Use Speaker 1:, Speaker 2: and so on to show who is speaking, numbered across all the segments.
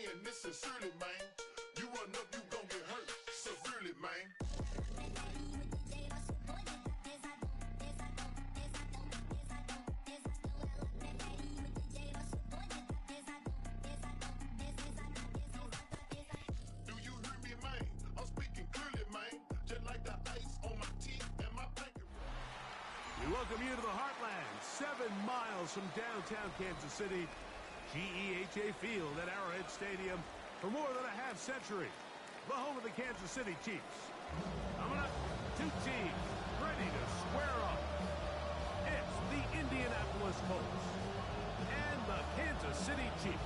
Speaker 1: saying this sincerely, man. You run up, you gon' get hurt severely, man. Do you hear me, man? I'm speaking clearly, man. Just like the ice on my teeth and my blanket.
Speaker 2: We welcome you to the Heartland, 7 miles from downtown Kansas City. GEHA Field at Arrowhead Stadium for more than a half century. The home of the Kansas City Chiefs. Coming up, two teams ready to square up. It's the Indianapolis Colts and the Kansas City Chiefs.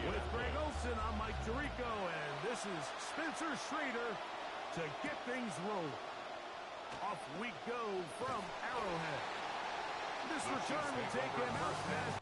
Speaker 2: With Greg Olsen, I'm Mike Tirico, and this is Spencer Schrader to get things rolling. Off we go from Arrowhead. This return will take him out past.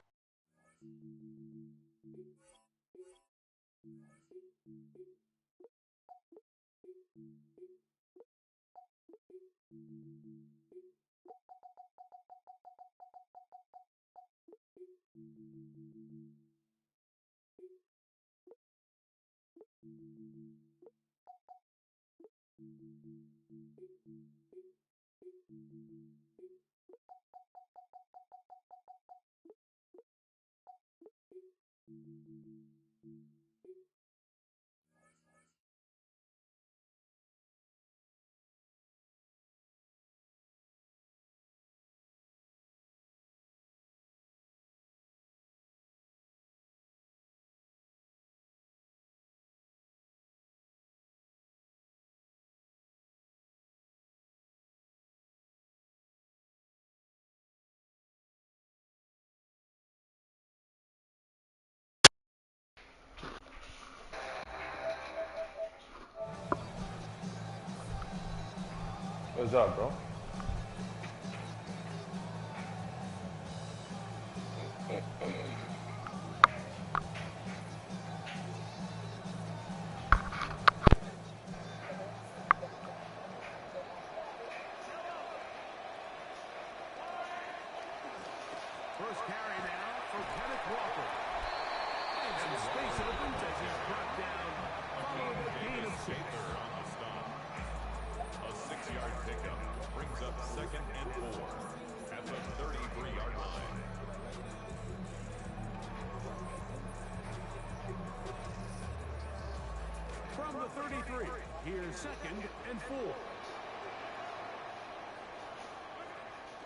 Speaker 3: What's up, bro?
Speaker 2: First carry now for Kenneth Walker. And some space opens as he's brought down. Followed a gain of 6.
Speaker 4: On the stop. A 6-yard pickup brings up 2nd and 4 at the 33-yard line.
Speaker 2: From the 33, here's 2nd and 4.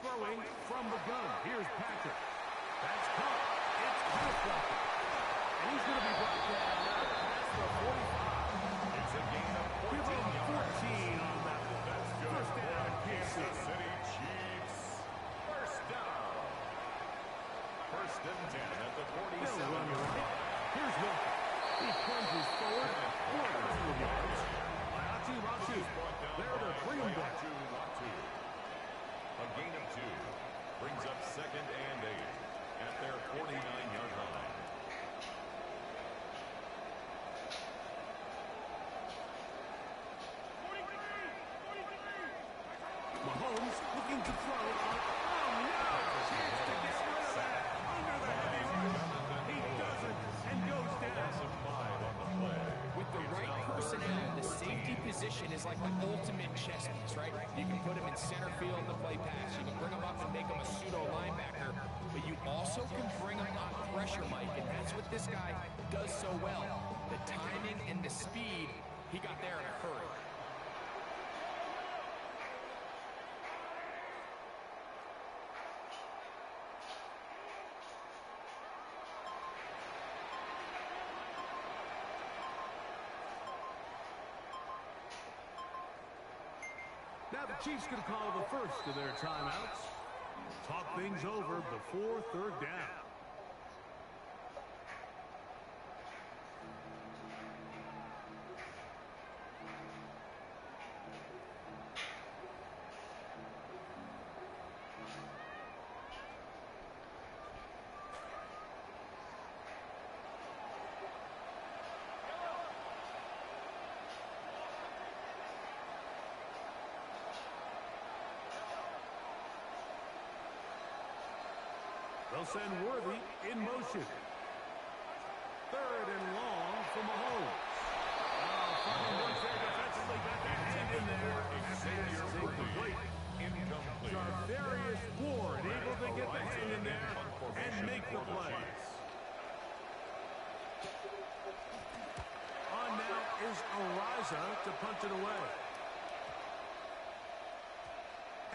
Speaker 2: Throwing from the gun, here's Patrick. That's caught. It's intercepted. And he's going to be brought down past the 45.
Speaker 4: It's a gain of 14
Speaker 2: Give him
Speaker 4: yards.
Speaker 2: 14 on that one.
Speaker 4: That's good.
Speaker 2: First down,
Speaker 4: Kansas City Chiefs. First down. 1st and 10 at the
Speaker 2: They'll run
Speaker 4: 47.
Speaker 2: right. Here's Walker. He plunges forward for a couple of yards. Latu. There to bring him back.
Speaker 4: A gain of 2 brings up 2nd and 8 at their 49-yard line.
Speaker 2: Mahomes looking to throw. Oh, no! Chance to get rid of that. Under the heavy rush. He doesn't and goes down.
Speaker 5: With the right personnel, the safety position is like the ultimate chess piece, right? You can put him in center field to play pass. You can bring him up and make him a pseudo linebacker, but you also can bring him on pressure, Mike, and that's what this guy does so well. The timing and the speed, he got there in a hurry.
Speaker 2: Now the Chiefs can call the first of their timeouts. Talk things over before 3rd down. They'll send Worthy in motion. 3rd and long for Mahomes. Finding one there defensively, got that hand in there.
Speaker 4: Xavier
Speaker 2: Incomplete. Jarvarius Ward able to get the hand in there and make the play. On now is Ariza to punt it away.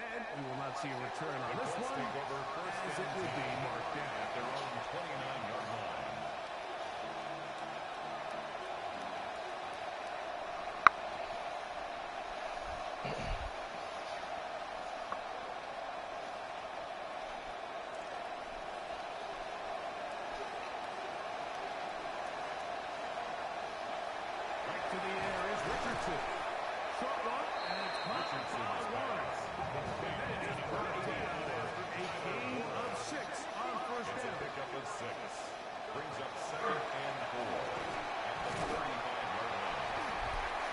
Speaker 2: And we will not see a return on this one, as it will be marked down
Speaker 4: at their own 29-yard line.
Speaker 2: to the air is Richardson. Short one, and it's caught by Lawrence. And it is brought down after a gain of 6 on first down.
Speaker 4: Pick up of 6. Brings up 2nd and 4 at the 35-yard line.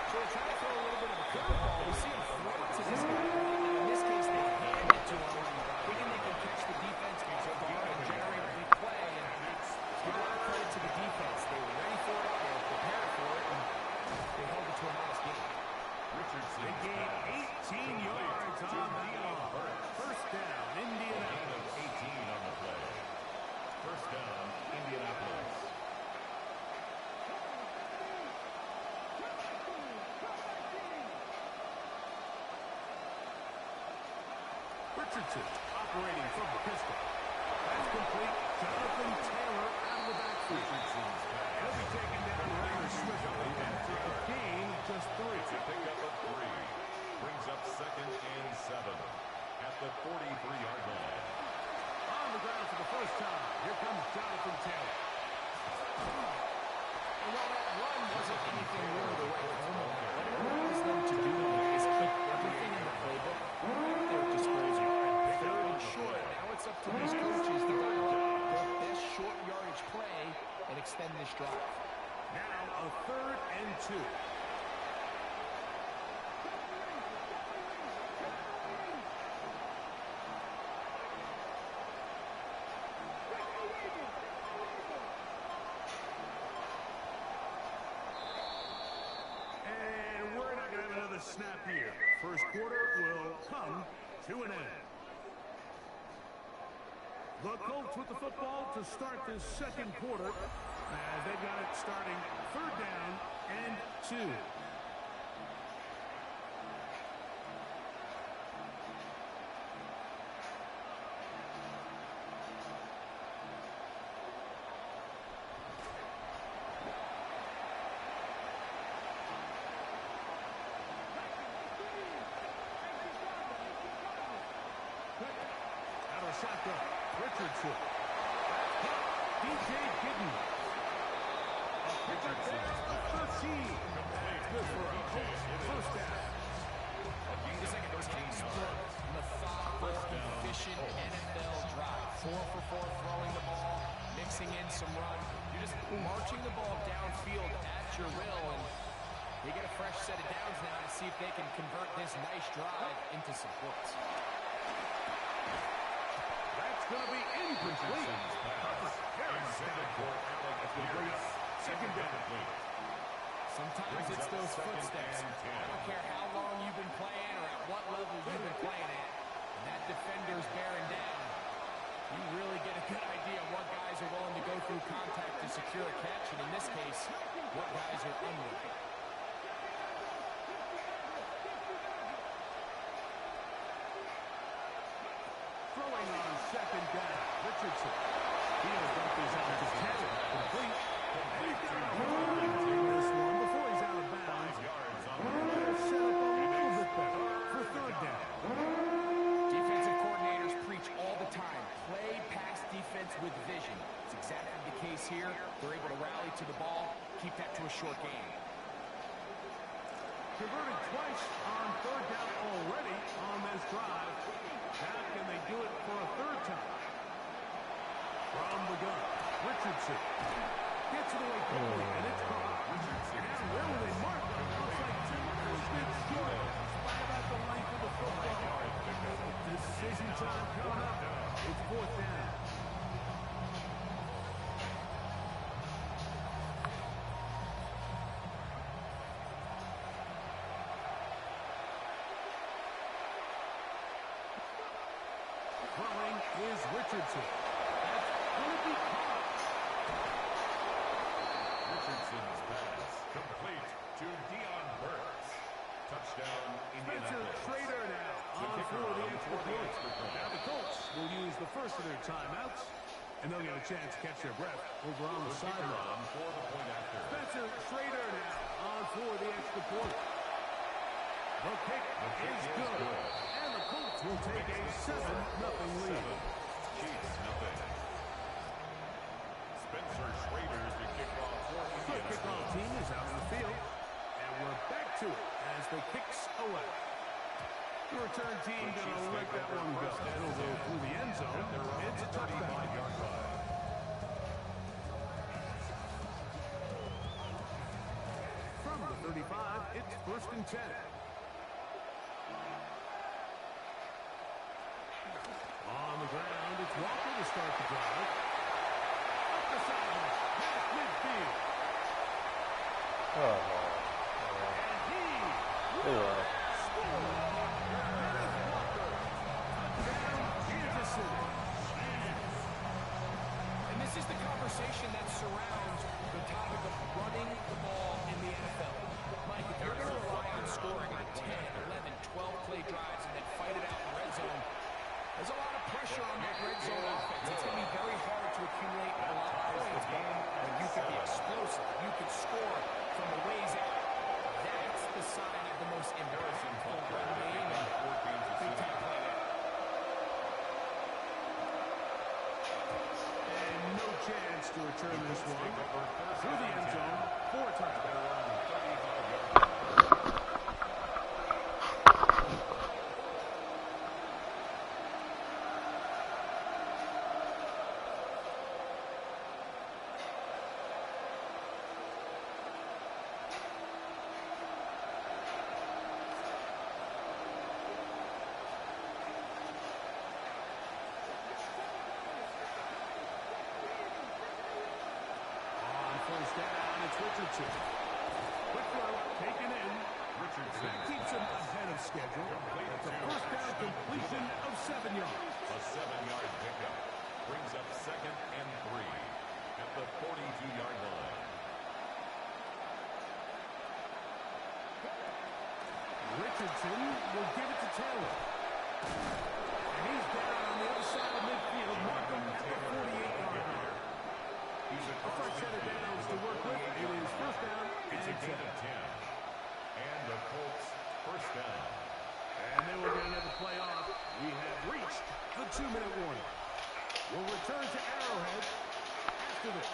Speaker 5: So we're trying to throw a little bit of a curveball. We see him throw it to this guy. In this case, they hand it to him, thinking they can catch the defense guard and generate a big play. And give a lot of credit to the defense. They were ready for it. They were prepared for it. And they held it to a modest game.
Speaker 2: Richardson. They gained 18 yards on the first down, Indianapolis.
Speaker 4: 18 on the play. First down, Indianapolis.
Speaker 2: Richardson operating from the pistol. That's complete. Jonathan Taylor out of the backfield. He'll be taken down rather swiftly after a gain of just 3.
Speaker 4: It's a pickup of 3. Brings up 2nd and 7 at the 43-yard line.
Speaker 2: On the ground for the first time. Here comes Jonathan Taylor.
Speaker 5: And while that run wasn't anything really the way home, what it allows them to do is put everything in the playbook at their disposal. 3rd and short. Now it's up to these coaches to go their best short yardage play and extend this drive.
Speaker 2: Now a 3rd and 2. And we're not going to have another snap here. First quarter will come to an end. The Colts with the football to start this second quarter. As they've got it starting 3rd down and 2. Out of shotgun, Richardson. DJ Gidden. Richardson, 13. Good for a Colts first down.
Speaker 5: This is like a textbook, methodical, efficient NFL drive. 4 for 4 throwing the ball, mixing in some run. You're just marching the ball downfield at your will, and they get a fresh set of downs now to see if they can convert this nice drive into some points.
Speaker 2: That's going to be incomplete. Second down.
Speaker 5: Sometimes it's those footsteps. I don't care how long you've been playing or at what level you've been playing at. When that defender's bearing down, you really get a good idea of what guys are willing to go through contact to secure a catch, and in this case, what guys are unwilling.
Speaker 2: Throwing on second down. Richardson. He'll dump this out to Taylor. Complete. And he's got a hold in this one before he's out of bounds.
Speaker 4: 5 yards on
Speaker 2: They're set up a little bit better for 3rd down.
Speaker 5: Defensive coordinators preach all the time, play pass defense with vision. It's exactly the case here. They're able to rally to the ball, keep that to a short game.
Speaker 2: Converted twice on 3rd down already on this drive. Now can they do it for a 3rd time? From the gun, Richardson gets it away quickly, and it's caught. Richardson. And where will they mark it? Looks like 2 miles bit short. Despite about the length of the football. Decision time coming up. It's 4th down. Richardson. That's going to be caught.
Speaker 4: Richardson's pass complete to Deion Burks. Touchdown,
Speaker 2: Spencer
Speaker 4: Indianapolis.
Speaker 2: Schrader now on for the extra point. Now the Colts will use the first of their timeouts, and they'll get a chance to catch their breath over on the sideline.
Speaker 4: For the point after.
Speaker 2: Spencer Schrader now on for the extra point. The kick is good, and the Colts will take a 7-0 lead.
Speaker 4: Chiefs, nothing. Spencer Schrader is the kickoff for
Speaker 2: The kickoff
Speaker 4: Indianapolis.
Speaker 2: team is out on the field, and we're back to it as the kicks away. The return team going to let that one go. It'll go through the end zone. It's a touchback.
Speaker 4: 35-yard line.
Speaker 2: From the 35, it's 1st and 10. On the ground, it's Walker to start the drive. Up the sideline, past midfield.
Speaker 3: Oh,
Speaker 2: And he
Speaker 3: there you are.
Speaker 2: scored. Dennis Walker. Touchdown, Kansas City.
Speaker 5: And this is the conversation that surrounds the topic of running the ball in the NFL. Mike, if you're going to rely on scoring on 10, 11, 12 play drives and then fight it out in the red zone, there's a lot of pressure on that red zone offense. It's going to be very hard to accumulate a lot of points, but you can be explosive. You can score from the ways out. That's the sign of the most embarrassing run game and big time play there.
Speaker 2: And no chance to return this one. Through the end zone, 4 touchdowns. First down, it's Richardson. Quick throw, taken in.
Speaker 4: Richardson.
Speaker 2: That keeps him ahead of schedule. It's a first down completion of 7 yards.
Speaker 4: A 7-yard pickup brings up 2nd and 3 at the 42-yard line.
Speaker 2: Richardson will give it to Taylor. And he's down on the other side of midfield. Markham at the 48-yard line. A fresh set of downs to work with. It is first down
Speaker 4: It's a
Speaker 2: and
Speaker 4: gain
Speaker 2: 10.
Speaker 4: of 10. And the Colts first down.
Speaker 2: And then we're going to another play off. We have reached the 2-minute warning. We'll return to Arrowhead after this.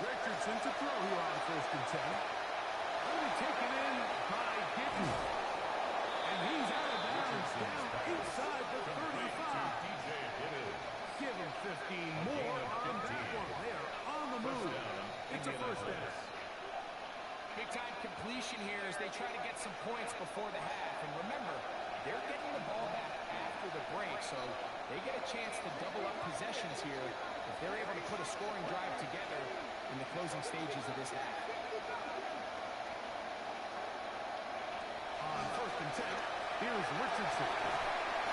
Speaker 2: Richardson to throw here on 1st and 10. Only taken in by Gittin. And he's out of bounds down inside the 35.
Speaker 4: DJ Gibbons.
Speaker 2: Give him 15 more on that one. They are on the move. It's a first down.
Speaker 5: Big time completion here as they try to get some points before the half. And remember, they're getting the ball back after the break, so they get a chance to double up possessions here if they're able to put a scoring drive together in the closing stages of this half.
Speaker 2: On 1st and 10, here's Richardson.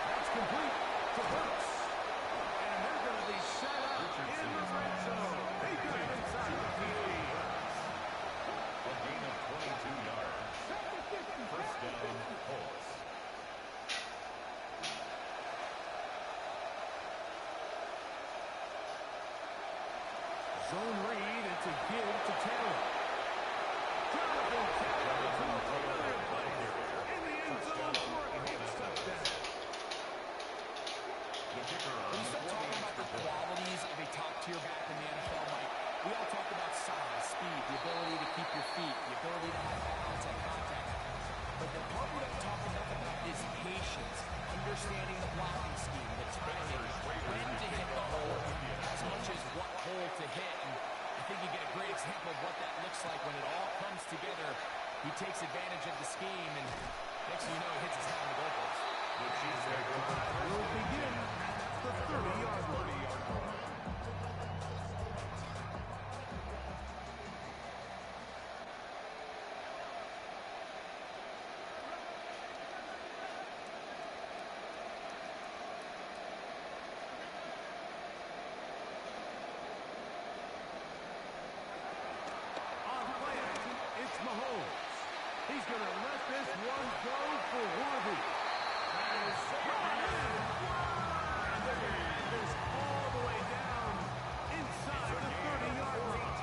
Speaker 2: That's complete to Burks. And they're going to be set up in the red zone. They got it inside the 15.
Speaker 4: A gain of 22 yards. First down, Colts.
Speaker 2: Zone read, it's a give to Taylor. Jonathan Taylor to a familiar place in the end zone for a Colts touchdown.
Speaker 4: The kicker
Speaker 5: When
Speaker 4: on
Speaker 5: you start talking about the qualities of a top-tier back in the NFL, Mike, we all talk about size, speed, the ability to keep your feet, the ability to have balance and contact. But the part we don't talk enough about is patience, understanding the blocking scheme, the timing, when to hit the hole, as much as what hole to hit. And I think you get a great example of what that looks like when it all comes together. He takes advantage of the scheme, and next thing you know, he hits his head on the goalpost.
Speaker 2: Will begin at the 30-yard line. Mahomes. He's going to let this one go for Worthy. And the man is all the way down inside the 30-yard line.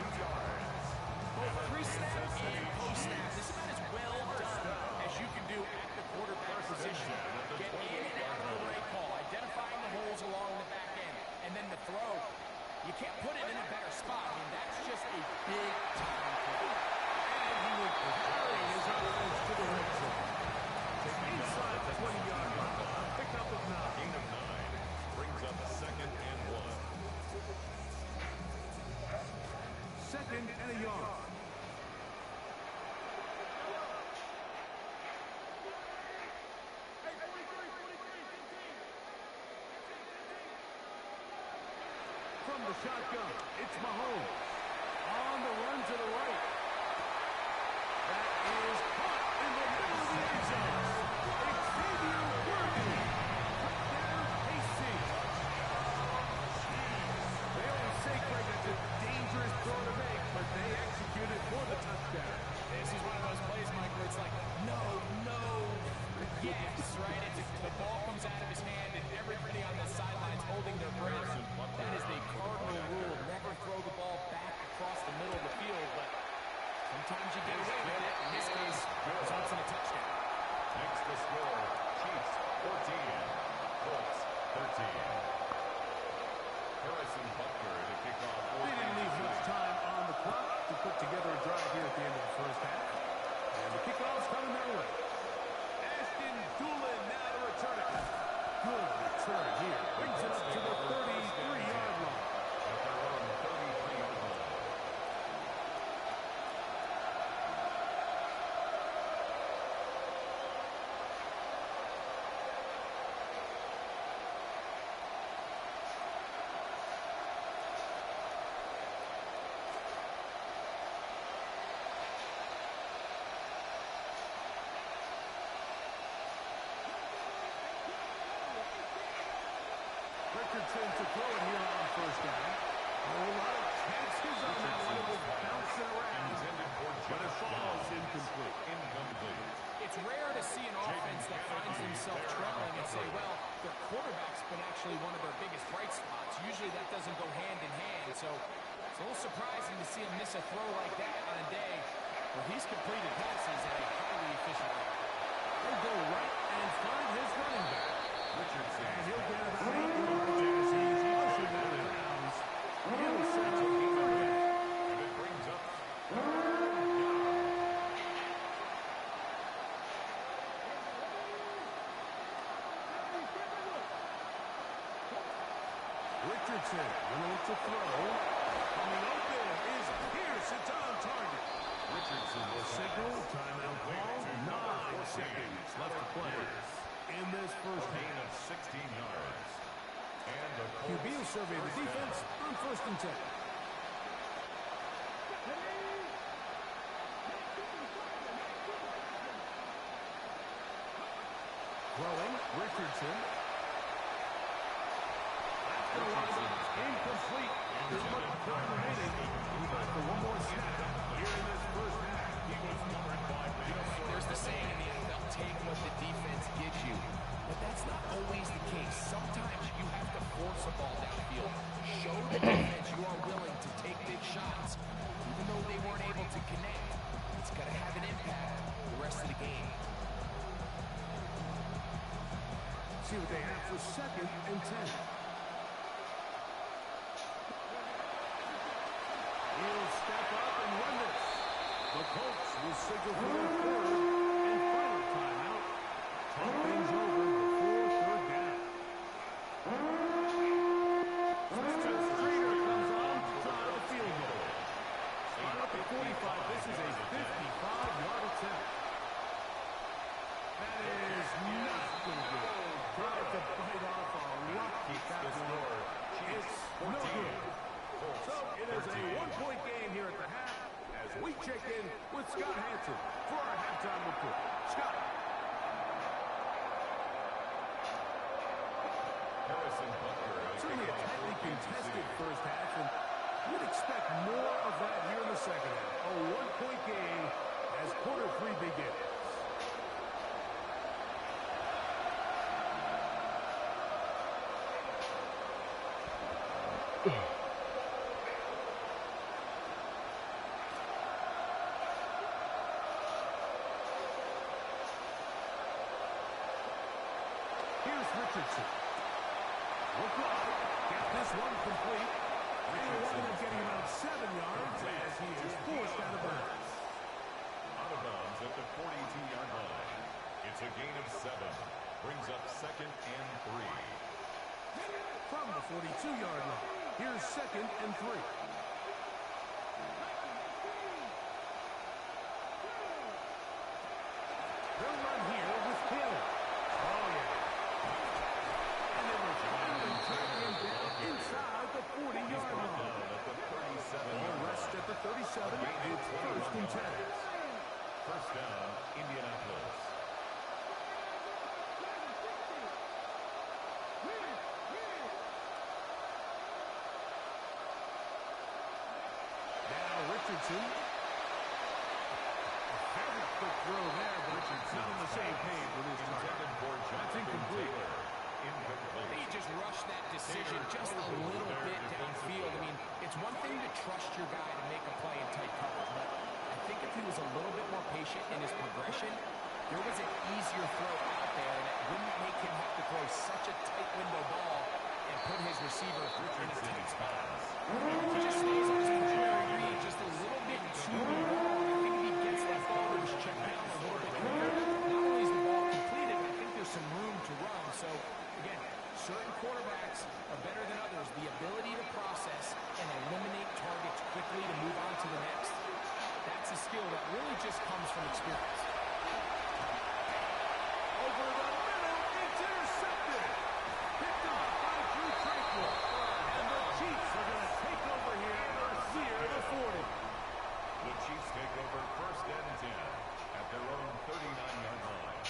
Speaker 5: Both pre-snap and post-snap. This is about as well done as you can do at the quarterback position. Get in and out of the right call, identifying the holes along the back end, and then the throw. You can't put it in a better spot. I mean, that's just a big-time play.
Speaker 2: Carrying his offense to the red zone. Inside the 20-yard line. Pick up of 9.
Speaker 4: Gain of 9 brings up second and 1.
Speaker 2: Second and a yard. From the shotgun, it's Mahomes. On the run to the right. That is caught in the middle of the end zone. Xavier Worthy. Touchdown, KC. They always say, Craig, that's a dangerous throw to make, but they execute it for the touchdown.
Speaker 5: This is one of those plays, Mike, where it's like, no, yes, right? The ball comes out of his hand, and everybody on the sidelines holding their breath. That is the cardinal rule. Never throw the ball back across the middle of the field, but sometimes you get away with it. In this case, it results in a touchdown.
Speaker 4: Next to score, Chiefs 14, Colts 13. Harrison Butker to kick off.
Speaker 2: They didn't leave much time on the clock to put together a drive here at the end of the first half. And the kickoff's coming their way. Ashton Dulin now to return it. Good return here. Brings it up to the 33-yard line.
Speaker 4: At their own 33-yard line.
Speaker 2: Richardson to throw it here on first down. A lot of chances on that one. It was bouncing around.
Speaker 4: Intended for
Speaker 2: But it
Speaker 4: Josh
Speaker 2: falls
Speaker 4: Downs.
Speaker 2: incomplete.
Speaker 4: Incomplete.
Speaker 5: It's rare to see an offense that finds themselves trailing and say, well, their quarterback's been actually one of their biggest bright spots. Usually that doesn't go hand in hand, so it's a little surprising to see him miss a throw like that on a day where he's completed passes at a highly efficient rate.
Speaker 2: He'll go right and find his running back.
Speaker 4: Richardson.
Speaker 2: And he'll get about 8 yards as he's pushing out of bounds. He'll settle for it.
Speaker 4: And it brings up
Speaker 2: Richardson will look to throw. Coming open is Pierce. It's on target.
Speaker 4: Richardson
Speaker 2: The signal, timeout call, 9 seconds left to play in this first
Speaker 4: gain
Speaker 2: half.
Speaker 4: of 16 yards. And the
Speaker 2: QB will survey the defense on 1st and 10. Throwing, Richardson. That's going to line up. Incomplete. There's much time remaining. We've got for one more snap here in this first half.
Speaker 5: There's the saying in the NFL, take what the defense gives you. But that's not always the case. Sometimes you have to force a ball downfield. Show the defense you are willing to take big shots. Even though they weren't able to connect, it's going to have an impact the rest of the game.
Speaker 2: See what they have for 2nd and 10. He'll step up and run this. The Colts will signal for their 3rd and final timeout. Talk things over before 3rd down. Streeter comes on to try the field goal. to bite off a lot.
Speaker 4: Keeps the score.
Speaker 2: It's no good. So it is a 1-point game here at the half as we check in with Scott Hanson for our halftime report. Scott.
Speaker 4: Harrison Butker.
Speaker 2: Certainly a tightly contested first half, and you'd expect more of that here in the second half. A 1-point game as quarter 3 begins. Here's Richardson. Look up. Get this one complete. And he wound up getting about 7 yards as he is forced out of bounds.
Speaker 4: Out of bounds at the 42-yard line. It's a gain of 7. Brings up 2nd and 3.
Speaker 2: From the 42-yard line, here's 2nd and 3. They'll run here with Hill. Oh, yeah. And they were finally tracking him down inside the 40-yard line.
Speaker 4: At the 37-yard
Speaker 2: Ball rests at the 37. It's 1st and 10.
Speaker 4: First down, Indianapolis.
Speaker 2: Now Richardson. Very quick throw there, but Richardson on the same page with his target.
Speaker 4: Intended for
Speaker 2: That's
Speaker 4: Jonathan
Speaker 2: incomplete.
Speaker 4: Taylor. Incomplete.
Speaker 5: He just rushed that decision just a little bit downfield. I mean, it's one thing to trust your guy to make a play in tight coverage, but I think if he was a little bit more patient in his progression, there was an easier throw out there, and it wouldn't make him have to throw such a tight window ball and put his receiver in a tight spot. He just stays on his trajectory just a little bit too long. I think if he gets that coverage checked down a little bit quicker, not only is the ball completed, but I think there's some room to run. So, again, certain quarterbacks are better than others. The ability to process and eliminate targets quickly to move on to the next, that's a skill that really just comes from experience.
Speaker 2: Over the middle, it's intercepted. Picked off by Drew Tranquil. And the Chiefs are going to take over here near the 40.
Speaker 4: The Chiefs take over 1st and 10 at their own 39-yard line.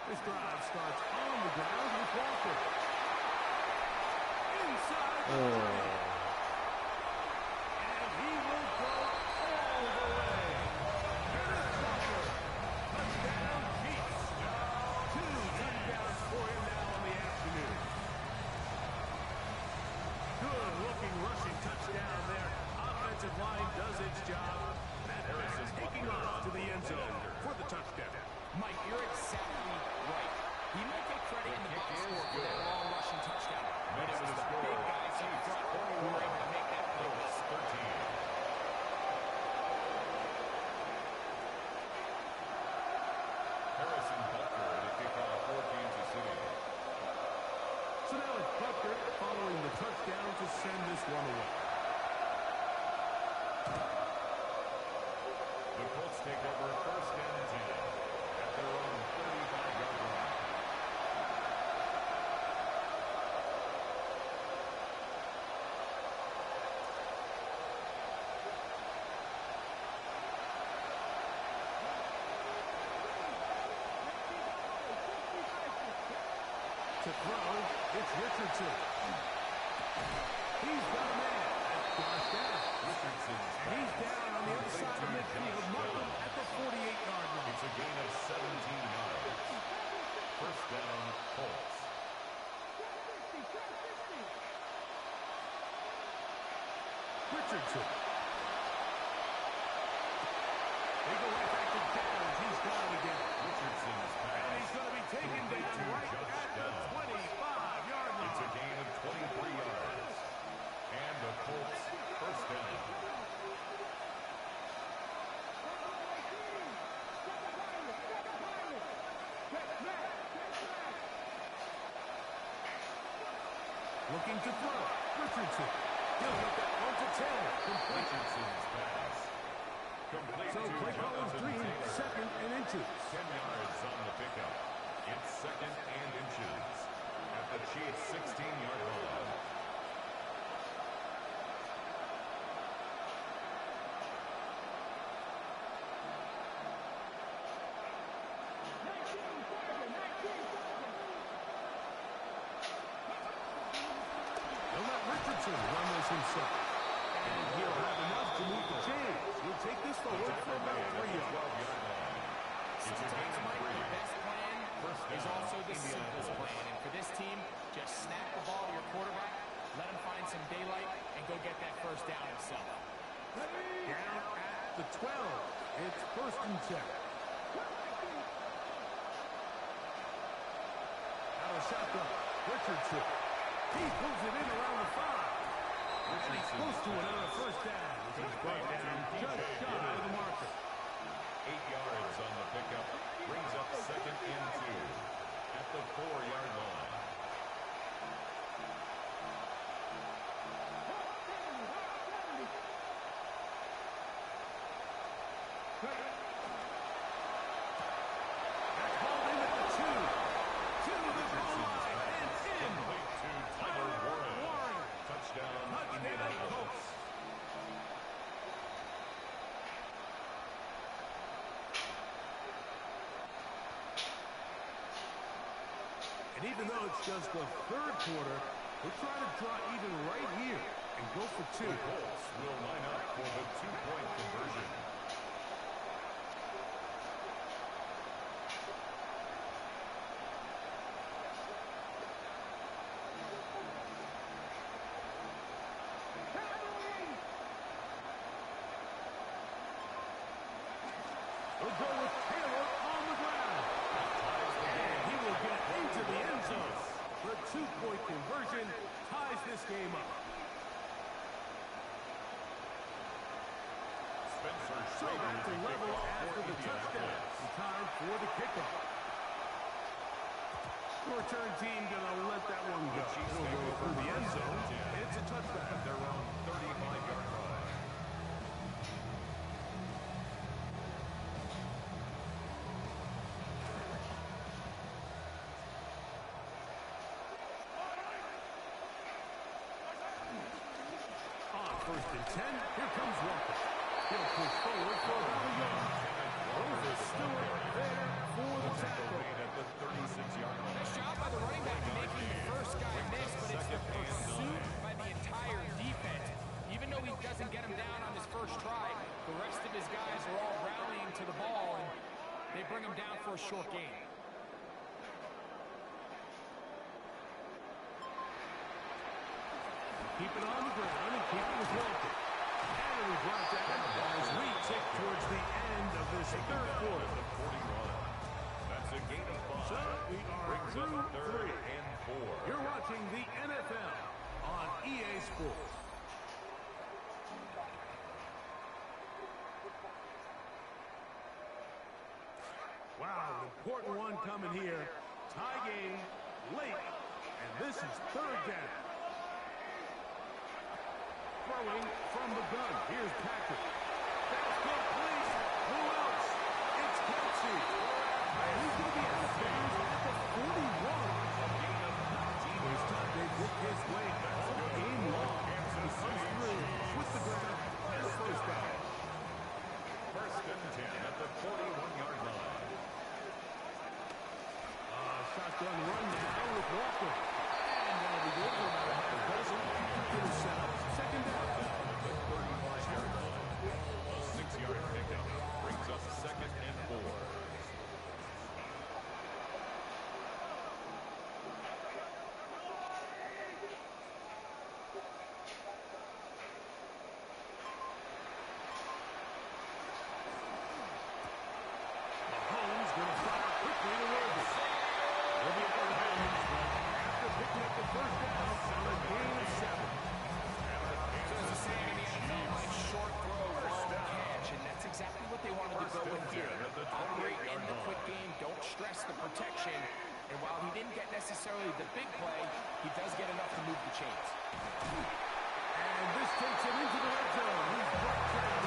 Speaker 2: This drive starts on the ground with Walker. Inside the 30. And he will go all the way. Dennis Walker. Touchdown Chiefs. 2 touchdowns for him now on the afternoon. Good looking rushing touchdown there. Offensive line does its job. Matt Harrison taking off to the end zone for the touchdown.
Speaker 5: Mike, you're exactly right. He might get credit in the box score for that long rushing touchdown, but it was the big guys up front who were able to make that play.
Speaker 4: 13. Harrison Butker to kick off for Kansas City.
Speaker 2: So now it's Butker following the touchdown to send this one away.
Speaker 4: The Colts take over 1st and 10 at their own 35-yard line.
Speaker 2: To throw, it's Richardson. He's got a man. That's Josh down.
Speaker 4: Richardson's
Speaker 2: And he's down on the other side of midfield. Markham at the 48-yard line.
Speaker 4: It's a gain of 17 yards. First down, Colts.
Speaker 2: Richardson. They go right back to Downs. He's gone again.
Speaker 4: Richardson's pass.
Speaker 2: And he's going to be taken down right at the 25-yard
Speaker 4: It's a
Speaker 2: line.
Speaker 4: gain of 23 yards. And the Colts first down.
Speaker 2: Looking to throw. Richardson. He'll get that one to Taylor. Complete.
Speaker 4: Richardson's pass. Complete
Speaker 2: So
Speaker 4: to
Speaker 2: play caller's
Speaker 4: Jonathan
Speaker 2: dream
Speaker 4: Taylor.
Speaker 2: inches.
Speaker 4: 10 yards on the pickup. It's second and inches at the Chiefs' 16-yard line.
Speaker 2: They'll let Richardson run this himself. And he'll have enough to move the chains. He'll take this forward for about 3 yards.
Speaker 5: Sometimes, Mike, the best plan is also the simplest plan. And for this team, just snap the ball to your quarterback, let him find some daylight, and go get that first down himself.
Speaker 2: Down at the 12. It's first and 10. Out of shotgun. Richardson. He pulls it in around the 5. He's close to another first down. He's brought down just shy of the marker.
Speaker 4: 8 yards on the pickup. Brings up second and 2 at the 4-yard line.
Speaker 2: That's hauled in at the 2. To the goal line and in.
Speaker 4: Complete to Tyler Warren. Touchdown, Indianapolis.
Speaker 2: And even though it's just the third quarter, we're trying to draw even right here and go for 2.
Speaker 4: The Colts will line up for the 2-point conversion.
Speaker 2: We'll go with Taylor on the ground. And he will get into the end zone. The 2-point conversion ties this game up.
Speaker 4: Spencer
Speaker 2: So
Speaker 4: Schrader
Speaker 2: back to
Speaker 4: to
Speaker 2: level
Speaker 4: kick off
Speaker 2: after
Speaker 4: for
Speaker 2: the touchdown.
Speaker 4: Indianapolis.
Speaker 2: And time for the kickoff. Return team gonna let that one go.
Speaker 4: Chiefs
Speaker 2: It'll
Speaker 4: take
Speaker 2: go
Speaker 4: over
Speaker 2: through the end zone.
Speaker 4: first and 10.
Speaker 2: It's a touchback.
Speaker 4: At their own 35-yard line.
Speaker 2: On first and 10, here comes Walker. He'll push forward for about a yard. Over Stewart there for the tackle.
Speaker 4: Made at the 36-yard line.
Speaker 5: Nice job by the running back making the first guy miss, but it's the pursuit by the entire defense. Even though he doesn't get him down on his first try, the rest of his guys are all rallying to the ball, and they bring him down for a short gain.
Speaker 2: Keep it on the ground and keep it with Walker. And we brought down as we tick towards the end of this third quarter.
Speaker 4: The 41. That's a gain of 5.
Speaker 2: So we are
Speaker 4: Brings
Speaker 2: through
Speaker 4: up third
Speaker 2: 3.
Speaker 4: and 4.
Speaker 2: You're watching the NFL on EA Sports. Wow, an important one coming here. Tie game, late, and this is third down. Throwing from the gun. Here's Patrick. That's complete. Who else? It's Kelsey. And he's going to be out of bounds at the 41. This time they work his way all game long. He comes through with the ground and a first down.
Speaker 4: First and 10 at the 41-yard line.
Speaker 2: Shotgun run now with Walker. And that'll be good for about a half dozen. Intercept. Second down.
Speaker 4: The 35-yard line. A 6-yard pickup brings up second and 4.
Speaker 2: Mahomes going to fire quickly to Worthy. Worthy out of bounds, but after picking up the first down on a gain of 7.
Speaker 5: So as a saying in the NFL, like short throw, long catch, and that's exactly what they wanted to go with here. Operate in the quick game, don't stress the protection, and while he didn't get necessarily the big play, he does get enough to move the chains.
Speaker 2: And this takes him into the red zone. He's brought down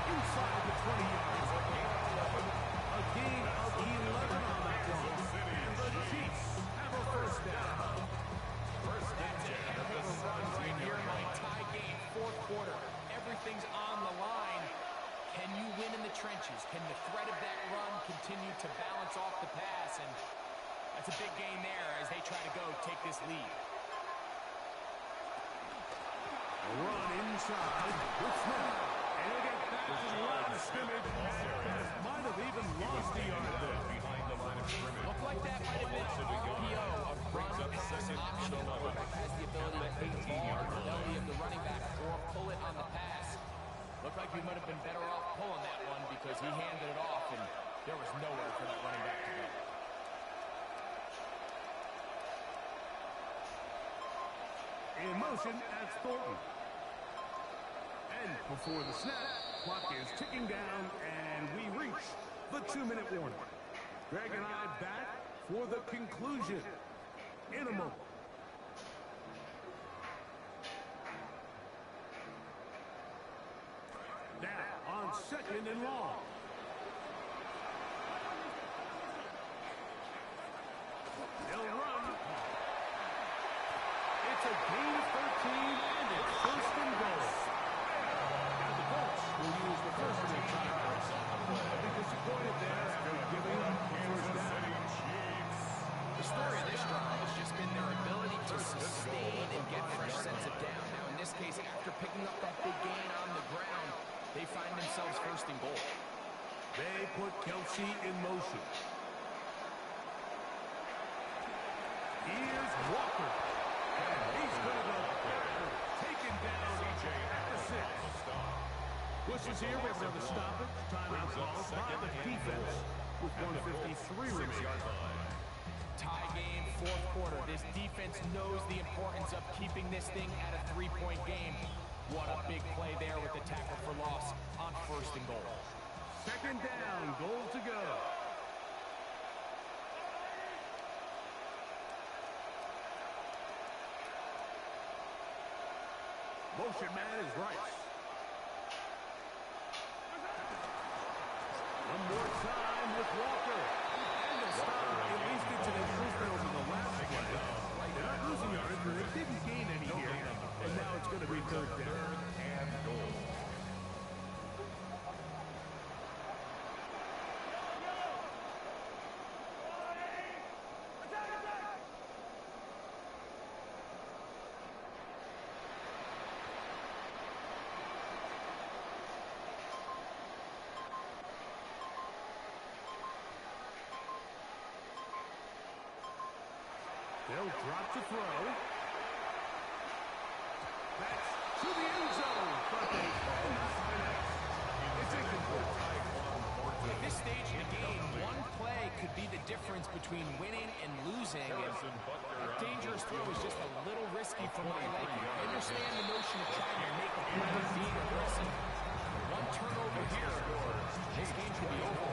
Speaker 2: inside the 20 yards. A gain
Speaker 5: trenches. Can the threat of that run continue to balance off the pass? And that's a big gain there as they try to go take this lead.
Speaker 2: Run inside with Smith. And he'll get back to the line of scrimmage. Might have even lost the yard there.
Speaker 4: Behind the line of scrimmage.
Speaker 5: Looked like that might have been an RPO, a run-pass option. The quarterback has the ability to take the ball in the belly of the running back or pull it on the pass. Looked like we might have been better off pulling that one because he handed it off, and there was nowhere for that running back to go.
Speaker 2: In motion, that's Thornton. And before the snap, clock is ticking down, and we reach the 2-minute warning. Greg and I back for the conclusion in a moment. Now on 2nd and long. They'll run. It's a gain of 13, and it's 1st and goal. And the Colts will use the first of their timeouts. I'll be disappointed there after giving up first down.
Speaker 5: The story of this drive has just been their ability to sustain and get fresh sets of down. Now, in this case, after picking up that big gain on the ground, they find themselves 1st and goal.
Speaker 2: They put Kelsey in motion. Here's Walker. And he's going to go backward. Taken down at the 6. Bushes here. We have another stoppage. Timeout called by the defense with 1:53 remaining.
Speaker 5: Tie game, 4th quarter. This defense knows the importance of keeping this thing at a 3-point game. What a big play there with the tackle for loss on 1st and goal.
Speaker 2: 2nd down, goal to go. Motion man is Rice. One more time with Walker. And the stop. At least it's an improvement over the last play. They're not losing yards, but they didn't gain any here. And now it's going to be 3rd down.
Speaker 4: And goal.
Speaker 2: They'll drop to throw. That's to the end zone. But they cannot connect. It's incomplete.
Speaker 5: At this stage in the game, one play could be the difference between winning and losing. And a dangerous throw is just a little risky for my liking. I understand the notion of trying to make a play of being aggressive. One turnover here, this game could be over.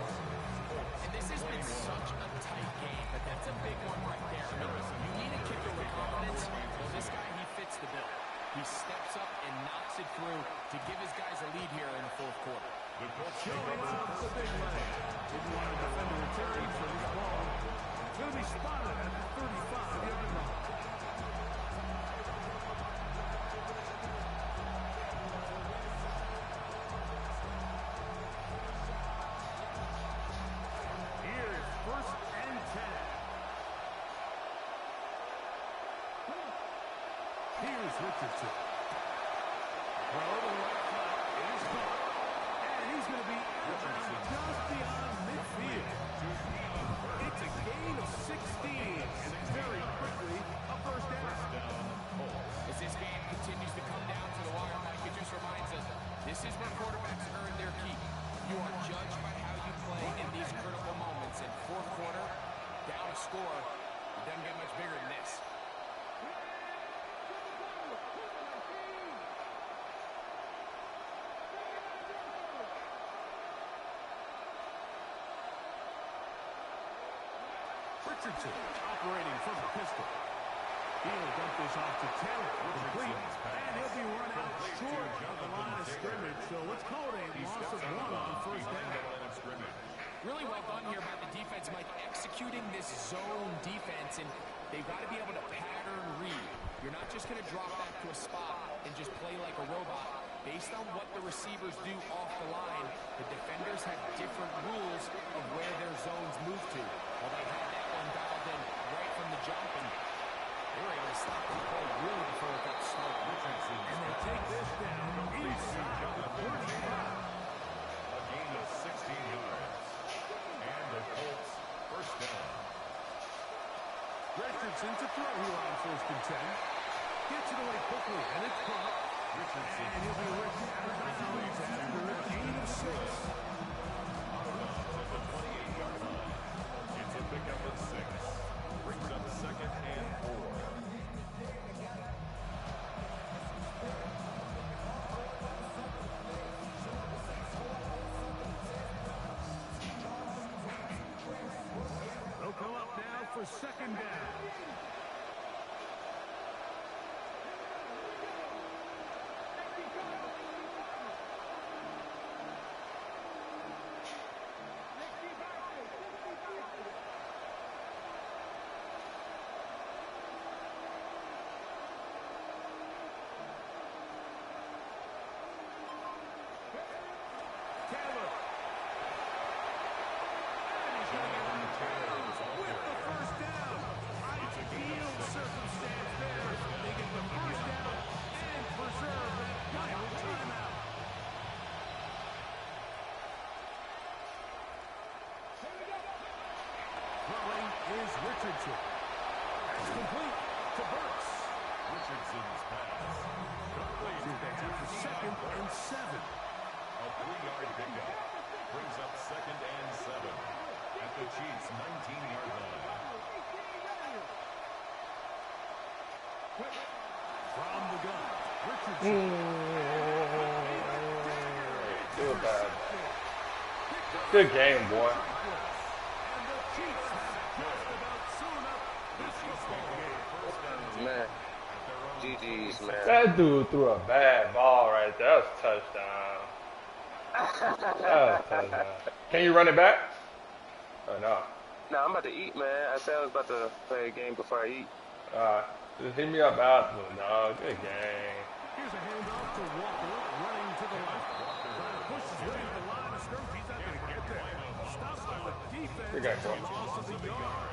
Speaker 5: And this has been such a tight game, but that's a big one right there. I mean, you need a kicker with confidence. Well, this guy, he fits the bill. He steps up and knocks it through to give his guys a lead here in the 4th quarter.
Speaker 2: Showing off the big leg. Didn't want to defend the return for this ball. It's going to be spotted at the 35-yard line. Here's 1st and 10. Here's Richardson. Throw to the right flat. It is caught. And he's going to be just beyond midfield. It's a gain of 16. And very quickly, a 1st down.
Speaker 5: As this game continues to come down to the wire, Mike, it just reminds us, this is where quarterbacks earn their keep. You are judged by how you play in these critical moments. In 4th quarter, down a score, it doesn't get much bigger than this.
Speaker 2: Richardson operating from the pistol. He'll dump this off to Taylor. Complete. And he'll be run out short of the line of scrimmage. So let's call it a loss of 1 on 1st down.
Speaker 5: Really well done here by the defense, Mike, executing this zone defense, and they've got to be able to pattern read. You're not just going to drop back to a spot and just play like a robot. based on what the receivers do off the line, the defenders have different rules of where their zones move to. Well, they had that one dialed in right from the jump, and they were able to stop the play really before it got started.
Speaker 2: And they take this down inside the 35.
Speaker 4: A gain of 16 yards. And the Colts first down.
Speaker 2: Richardson to throw here on 1st and 10. Gets it away quickly, and it's caught.
Speaker 4: Richardson.
Speaker 2: And he'll be ripped out of bounds after a gain of 6.
Speaker 4: At the 28-yard line. It's a pickup of 6. Brings up 2nd and 4.
Speaker 2: They'll come up now for 2nd down. Taylor. And he's going to get with the first down. Ideal circumstance there. They get the first down and preserve that final timeout. Throwing is Richardson. That's complete to Burks.
Speaker 4: Richardson's pass. Complete.
Speaker 2: See if that's up to 2nd and 7.
Speaker 4: A 3-yard pickup. Brings up 2nd and 7. At the Chiefs' 19-yard line.
Speaker 2: From the gun, Richardson.
Speaker 3: Too bad. Good game, boy.
Speaker 2: And the Chiefs have just about sewn up this football game.
Speaker 6: Man, GG's, man.
Speaker 3: That dude threw a bad ball right there. That was a touchdown. That was a touchdown. Can you run it back? Or no?
Speaker 6: Nah, I'm about to eat, man. I said I was about to play a game before I eat.
Speaker 3: Just hit me up afterwards, dog. Good game.
Speaker 2: Here's a handoff to Walker, running to the left. Trying to push his way to the line of scrimmage. He's not going to get there. Stopped by the defense.
Speaker 3: Good guy, Cole.
Speaker 2: Loss of the yard.